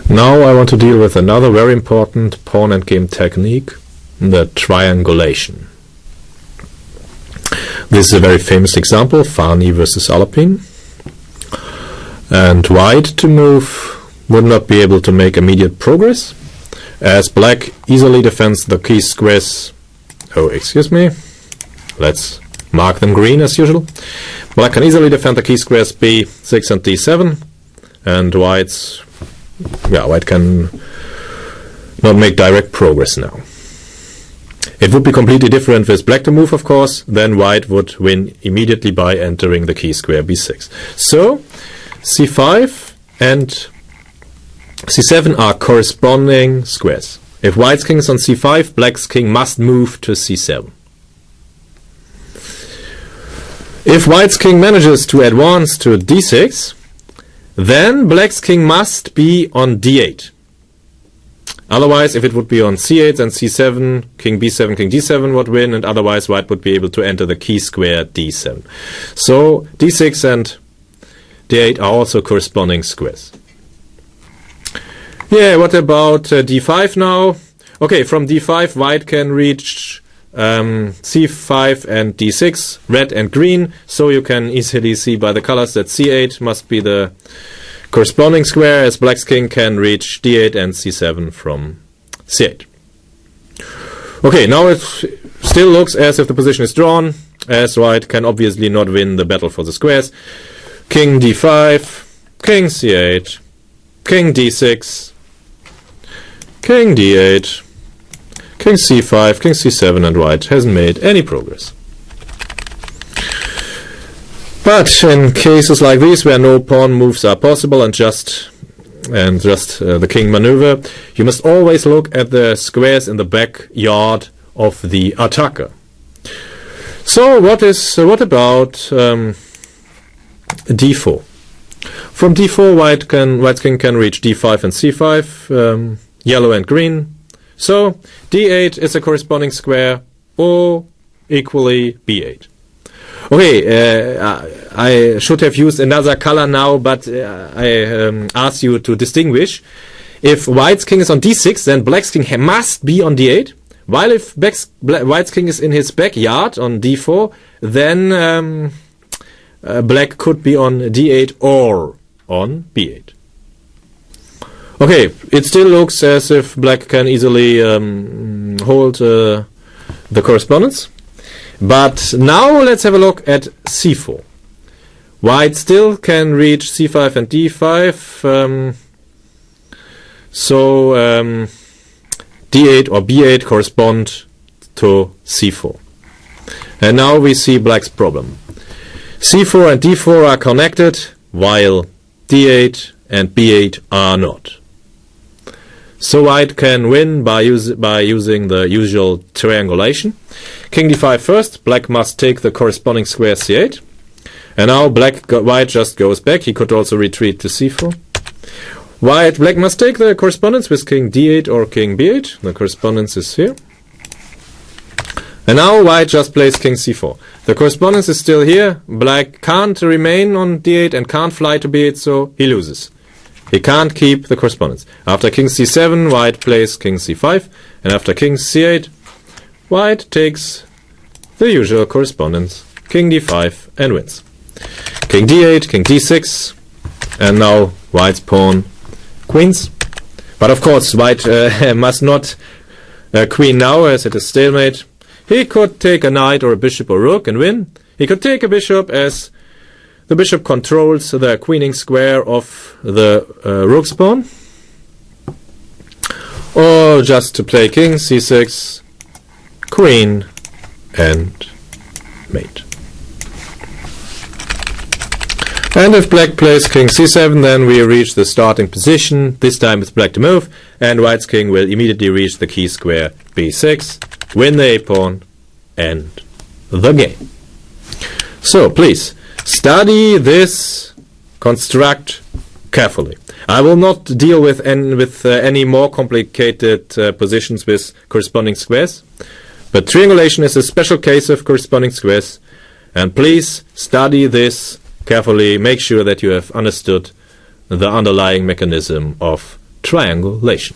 Now I want to deal with another very important pawn and game technique, the triangulation. This is a very famous example, Fani versus Alapin. And white to move would not be able to make immediate progress, as black easily defends the key squares. Oh, excuse me. Let's mark them green as usual. Black can easily defend the key squares b6 and d7, and white can not make direct progress now. It would be completely different with black to move, of course. Then white would win immediately by entering the key square b6. So c5 and c7 are corresponding squares. If white's king is on c5, black's king must move to c7. If white's king manages to advance to d6, then black's king must be on d8. Otherwise, if it would be on c8 then c7, king b7, king d7 would win, and otherwise white would be able to enter the key square d7. So d6 and d8 are also corresponding squares. Yeah, what about d5 now? Okay, from d5 white can reach c5 and d6, red and green, so you can easily see by the colors that c8 must be the corresponding square, as black's king can reach d8 and c7 from c8. Okay, now it still looks as if the position is drawn, as white can obviously not win the battle for the squares. King d5, king c8, king d6, king d8, king c5, king c7, and white hasn't made any progress. But in cases like these, where no pawn moves are possible and just the king maneuver, you must always look at the squares in the backyard of the attacker. So what about d4? From d4, white's king can reach d5 and c5, yellow and green. So d8 is a corresponding square, or equally b8. Okay, I should have used another color now, but I ask you to distinguish. If white's king is on d6, then black's king must be on d8. While if white's king is in his backyard on d4, then black could be on d8 or on b8. Okay, it still looks as if black can easily hold the correspondence. But now let's have a look at c4. White still can reach c5 and d5, so d8 or b8 correspond to c4. And now we see black's problem. c4 and d4 are connected, while d8 and b8 are not. So white can win by using the usual triangulation. King d5 first, black must take the corresponding square c8. And now white just goes back. He could also retreat to c4. Black must take the correspondence with king d8 or king b8. The correspondence is here. And now white just plays king c4. The correspondence is still here. Black can't remain on d8 and can't fly to b8, so he loses. He can't keep the correspondence. After king c7, white plays king c5, and after king c8, white takes the usual correspondence, king d5, and wins. King d8, king d6, and now white's pawn queens. But of course, white must not queen now, as it is stalemate. He could take a knight or a bishop or rook and win. He could take a bishop, as the bishop controls the queening square of the rook's pawn. Or just to play king c6, queen, and mate. And if black plays king c7, then we reach the starting position, this time with black to move, and white's king will immediately reach the key square b6, win the a-pawn, and the game. So please, study this construct carefully. I will not deal with any more complicated positions with corresponding squares, but triangulation is a special case of corresponding squares, and please study this carefully. Make sure that you have understood the underlying mechanism of triangulation.